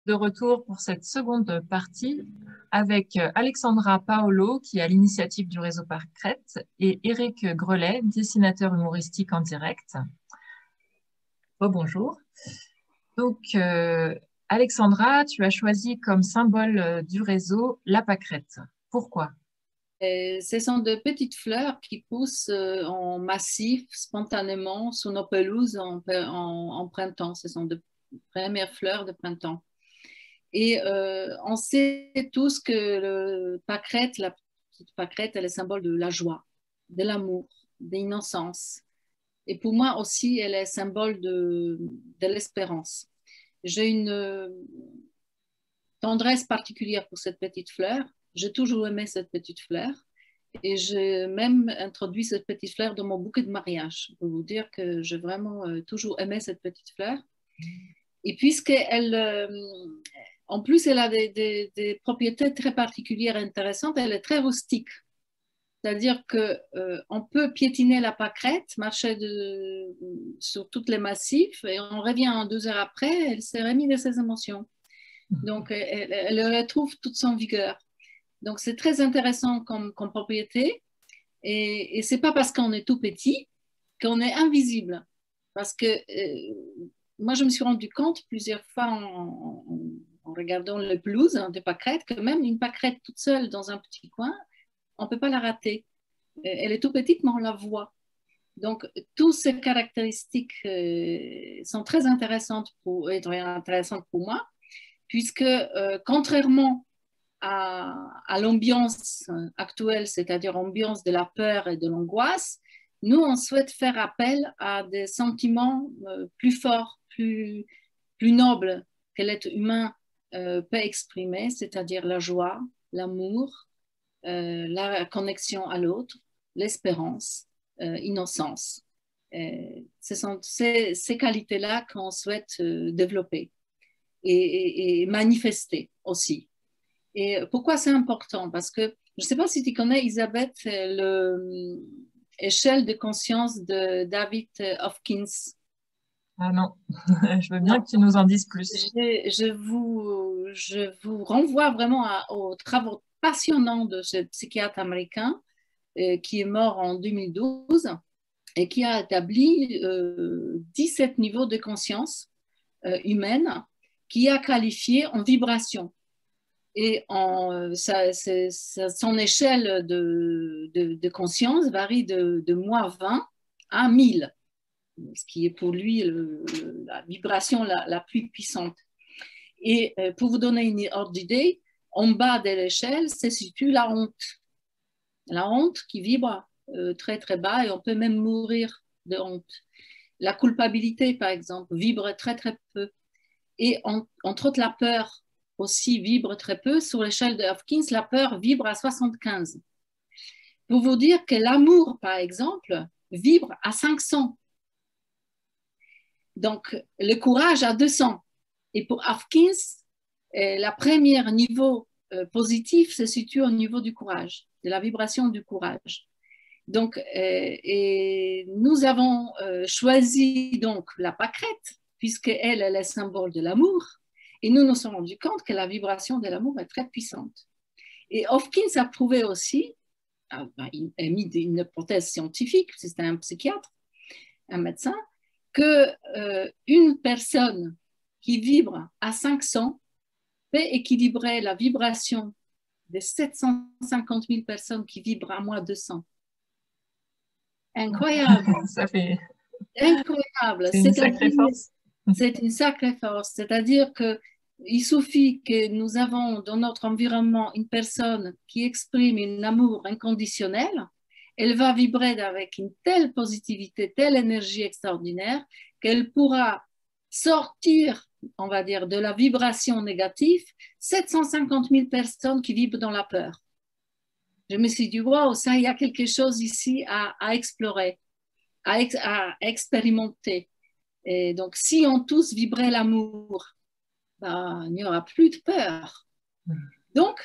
De retour pour cette seconde partie avec Alexandra Paolo, qui est à l'initiative du réseau Parc Crête, et Éric Grelet, dessinateur humoristique en direct. Bonjour. Donc, Alexandra, tu as choisi comme symbole du réseau la pâquerette. Pourquoi? Ce sont de petites fleurs qui poussent en massif, spontanément, sur nos pelouses en printemps. Ce sont de premières fleurs de printemps. Et on sait tous que le pâquerette, la petite pâquerette, est le symbole de la joie, de l'amour, de l'innocence. Et pour moi aussi, elle est symbole de l'espérance. J'ai une tendresse particulière pour cette petite fleur. J'ai toujours aimé cette petite fleur. Et j'ai même introduit cette petite fleur dans mon bouquet de mariage pour vous dire que j'ai vraiment toujours aimé cette petite fleur. Et puisqu'elle, en plus, elle a des propriétés très particulières et intéressantes, elle est très rustique. C'est-à-dire qu'on peut piétiner la pâquerette, marcher sur tous les massifs, et on revient 2 heures après, elle s'est remise de ses émotions. Donc, elle retrouve toute son vigueur. Donc, c'est très intéressant comme propriété. Et ce n'est pas parce qu'on est tout petit qu'on est invisible. Parce que moi, je me suis rendu compte plusieurs fois en regardant les pelouses des pâquerettes que même une pâquerette toute seule dans un petit coin, on ne peut pas la rater. Elle est tout petite, mais on la voit. Donc, toutes ces caractéristiques sont très intéressantes pour moi, puisque contrairement à l'ambiance actuelle, c'est-à-dire l'ambiance de la peur et de l'angoisse, nous, on souhaite faire appel à des sentiments plus forts, plus nobles que l'être humain peut exprimer, c'est-à-dire la joie, l'amour, la connexion à l'autre, l'espérance, innocence. Ce sont ces qualités-là qu'on souhaite développer et manifester aussi. Et pourquoi c'est important? Parce que je ne sais pas si tu connais, Elisabeth, l'échelle de conscience de David Hopkins. Ah non, je veux bien Non. que tu nous en dises plus. Je vous renvoie vraiment aux travaux passionnants de ce psychiatre américain qui est mort en 2012 et qui a établi 17 niveaux de conscience humaine qui a qualifié en vibration. Et son échelle de conscience varie de moins 20 à 1000, ce qui est pour lui la vibration la plus puissante. Et pour vous donner une ordre d'idée, en bas de l'échelle se situe la honte. La honte qui vibre très très bas et on peut même mourir de honte. La culpabilité, par exemple, vibre très très peu. Et entre autres, la peur aussi vibre très peu. Sur l'échelle de Hopkins, la peur vibre à 75. Pour vous dire que l'amour, par exemple, vibre à 500. Donc, le courage à 200. Et pour Hopkins, le premier niveau positif se situe au niveau du courage, de la vibration du courage. Donc, et nous avons choisi donc la pâquerette, puisqu'elle est le symbole de l'amour. Et nous nous sommes rendus compte que la vibration de l'amour est très puissante. Et Hopkins a prouvé aussi, il a mis une hypothèse scientifique, c'est un psychiatre, un médecin, qu'une personne qui vibre à 500 peut équilibrer la vibration des 750 000 personnes qui vibrent à moins 200. Incroyable. Ça fait... Incroyable. C'est une sacrée force. C'est une sacrée force. C'est-à-dire qu'il suffit que nous avons dans notre environnement une personne qui exprime un amour inconditionnel, elle va vibrer avec une telle positivité, telle énergie extraordinaire qu'elle pourra sortir, on va dire, de la vibration négative 750 000 personnes qui vibrent dans la peur. Je me suis dit, wow, ça, il y a quelque chose ici à explorer, à expérimenter. Et donc, si on tous vibrait l'amour, ben, il n'y aura plus de peur. Donc,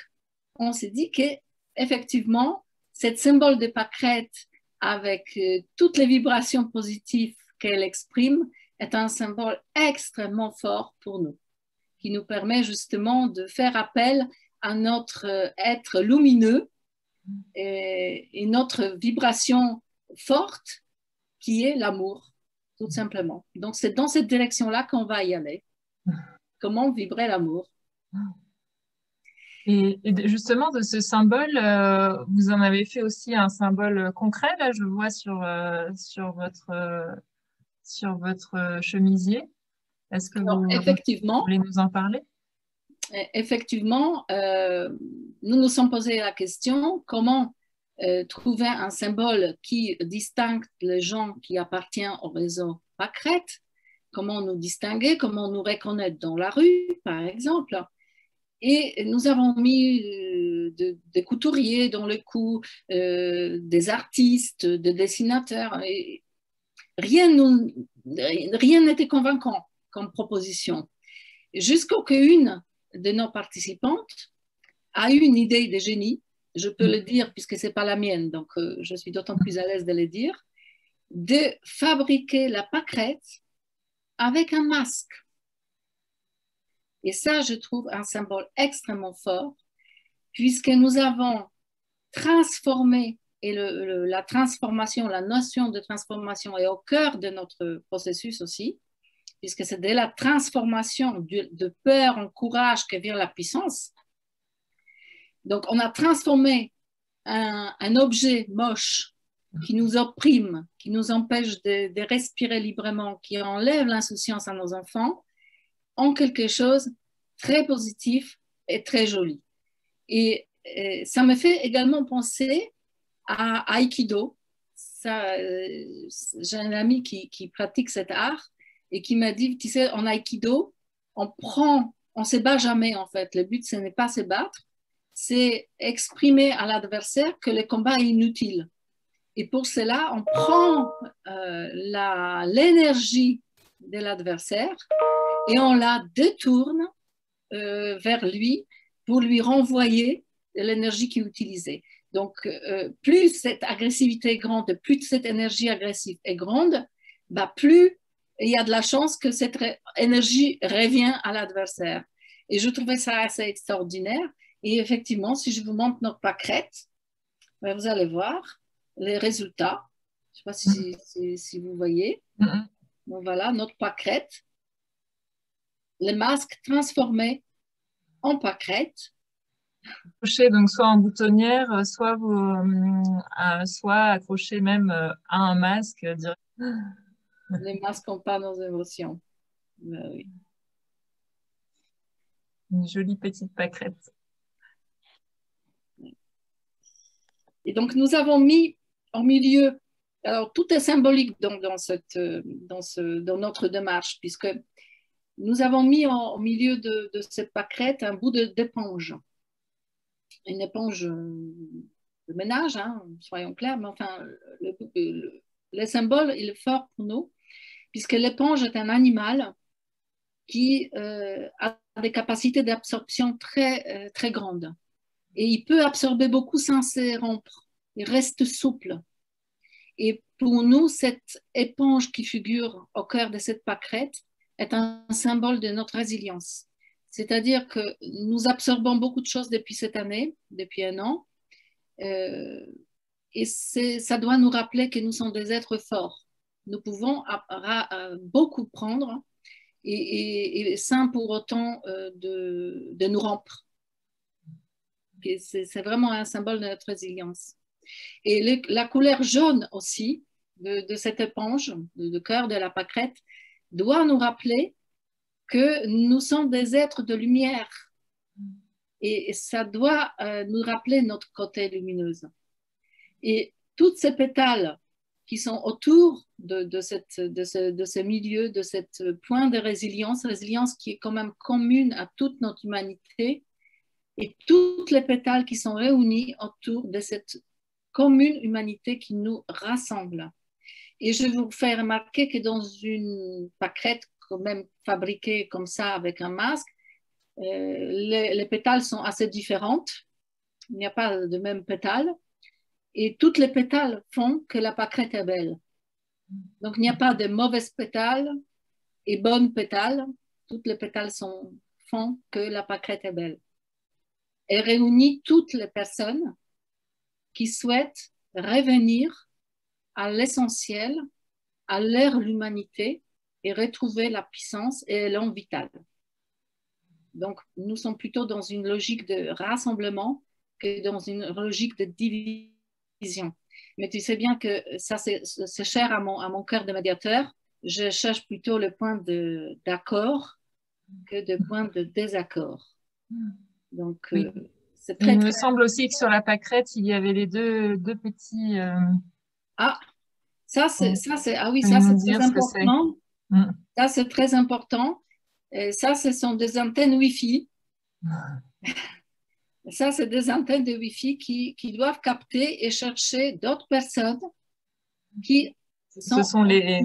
on s'est dit qu'effectivement, cette symbole de pâquerette avec toutes les vibrations positives qu'elle exprime est un symbole extrêmement fort pour nous. qui nous permet justement de faire appel à notre être lumineux et notre vibration forte qui est l'amour, tout simplement. Donc, c'est dans cette direction-là qu'on va y aller. Comment vibrer l'amour? Et justement, de ce symbole, vous en avez fait aussi un symbole concret, là, je vois sur votre chemisier. Est-ce que Alors, vous effectivement, voulez nous en parler? effectivement, nous nous sommes posé la question comment trouver un symbole qui distingue les gens qui appartiennent au réseau Pâquerette, comment nous distinguer, comment nous reconnaître dans la rue, par exemple. Et nous avons mis des couturiers dans le coup, des artistes, des dessinateurs. Et rien n'était convaincant comme proposition. Jusqu'au qu'une de nos participantes a eu une idée de génie, je peux le dire puisque ce n'est pas la mienne, donc je suis d'autant plus à l'aise de le dire, de fabriquer la pâquerette avec un masque. Et ça, je trouve un symbole extrêmement fort, puisque nous avons transformé, et la transformation, la notion de transformation est au cœur de notre processus aussi, puisque c'est de la transformation de peur en courage que vient la puissance. Donc, on a transformé un objet moche qui nous opprime, qui nous empêche de respirer librement, qui enlève l'insouciance à nos enfants, en quelque chose de très positif et très joli. Et ça me fait également penser à Aikido. J'ai un ami qui pratique cet art et qui m'a dit, tu sais, en Aikido, on ne se bat jamais en fait. Le but, ce n'est pas se battre, c'est exprimer à l'adversaire que le combat est inutile. Et pour cela, on prend l'énergie de l'adversaire et on la détourne vers lui pour lui renvoyer l'énergie qu'il utilisait. Donc, plus cette agressivité est grande, plus cette énergie agressive est grande, bah, plus il y a de la chance que cette énergie revient à l'adversaire. Et je trouvais ça assez extraordinaire. Et effectivement, si je vous montre notre pâquerette, bah, vous allez voir les résultats. Je ne sais pas si vous voyez. Donc, voilà, notre pâquerette. Le masque transformé en pâquerette. Accroché donc soit en boutonnière, soit accroché même à un masque. Les masques n'ont pas nos émotions. Oui. Une jolie petite pâquerette. Et donc, nous avons mis en milieu, alors tout est symbolique dans notre démarche, puisque nous avons mis au milieu de cette pâquerette un bout d'éponge. Une éponge de ménage, hein, soyons clairs, mais enfin, le symbole il est fort pour nous, puisque l'éponge est un animal qui a des capacités d'absorption très, très grandes. Et il peut absorber beaucoup sans se rompre. Il reste souple. Et pour nous, cette éponge qui figure au cœur de cette pâquerette est un symbole de notre résilience. C'est-à-dire que nous absorbons beaucoup de choses depuis cette année, depuis un an, et ça doit nous rappeler que nous sommes des êtres forts. Nous pouvons beaucoup prendre et sans pour autant de nous rompre. C'est vraiment un symbole de notre résilience. Et la couleur jaune aussi de cette éponge, de cœur de la pâquerette, doit nous rappeler que nous sommes des êtres de lumière. Et ça doit nous rappeler notre côté lumineuse. Et toutes ces pétales qui sont autour de ce milieu, de ce point de résilience qui est quand même commune à toute notre humanité, et toutes les pétales qui sont réunis autour de cette commune humanité qui nous rassemble. Et je vous fais remarquer que dans une pâquerette quand même fabriquée comme ça avec un masque, les pétales sont assez différentes. Il n'y a pas de même pétales. Et toutes les pétales font que la pâquerette est belle. Donc, il n'y a pas de mauvaises pétales et bonnes pétales. Toutes les pétales sont font que la pâquerette est belle. Elle réunit toutes les personnes qui souhaitent revenir à l'essentiel, à l'ère de l'humanité et retrouver la puissance et l'élan vital. Donc, nous sommes plutôt dans une logique de rassemblement que dans une logique de division. Mais tu sais bien que ça, c'est cher à mon cœur de médiateur. Je cherche plutôt le point d'accord que le point de désaccord. Donc, Oui. c'est Il me très... semble aussi que sur la pâquerette, il y avait les deux petits... Ah, ah oui, Peux ça c'est nous très dire ce que c'est? important. Ça c'est très important. Et ça, ce sont des antennes Wi-Fi. Ça, c'est des antennes de Wi-Fi qui doivent capter et chercher d'autres personnes qui Ce sont... sont les...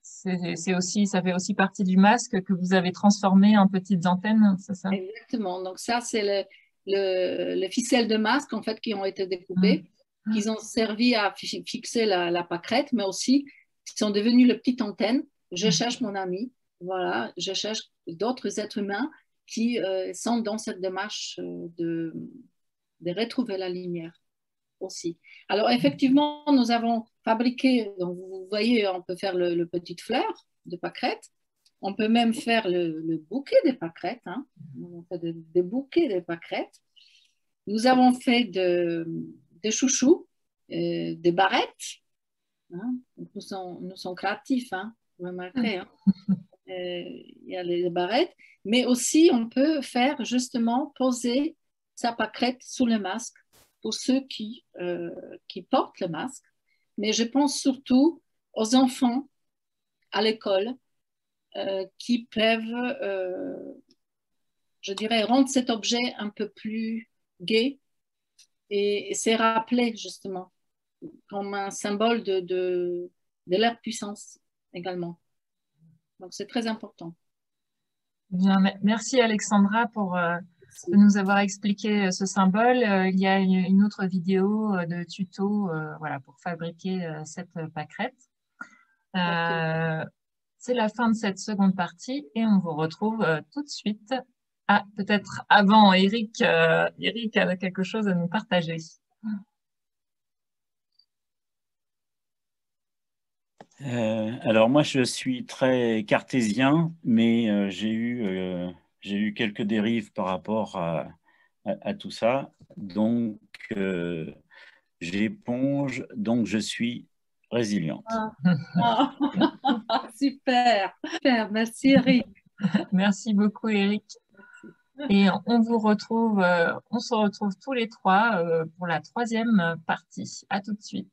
C'est aussi, ça fait aussi partie du masque que vous avez transformé en petites antennes, c'est ça? Exactement. Donc ça, c'est les ficelles de masque en fait qui ont été découpées, qui ont servi à fixer la pâquerette, mais aussi qui sont devenues les petites antennes. Je cherche mon ami, voilà, je cherche d'autres êtres humains qui sont dans cette démarche de retrouver la lumière aussi. Alors effectivement, nous avons fabriqué, donc vous voyez, on peut faire le petit fleur de pâquerette. On peut même faire le bouquet des pâquerettes. Hein. On fait des bouquets de pâquerettes. Nous avons fait des chouchous, des barrettes. Hein. Nous sommes créatifs, hein, vous remarquerez. Hein. Il y a les barrettes. Mais aussi, on peut faire justement poser sa pâquerette sous le masque pour ceux qui portent le masque. Mais je pense surtout aux enfants à l'école qui peuvent, je dirais, rendre cet objet un peu plus gai et c'est rappelé justement comme un symbole de leur puissance également. Donc c'est très important. Bien, merci Alexandra pour de nous avoir expliqué ce symbole. Il y a une autre vidéo de tuto voilà, pour fabriquer cette pâquerette. C'est la fin de cette seconde partie et on vous retrouve tout de suite. Ah, peut-être avant, Eric, Eric a quelque chose à nous partager. Alors moi, je suis très cartésien, mais j'ai eu quelques dérives par rapport à tout ça. Donc, j'éponge, donc je suis résiliente. Super, super, merci Eric. Merci beaucoup Eric. Et on se retrouve tous les trois pour la troisième partie. À tout de suite.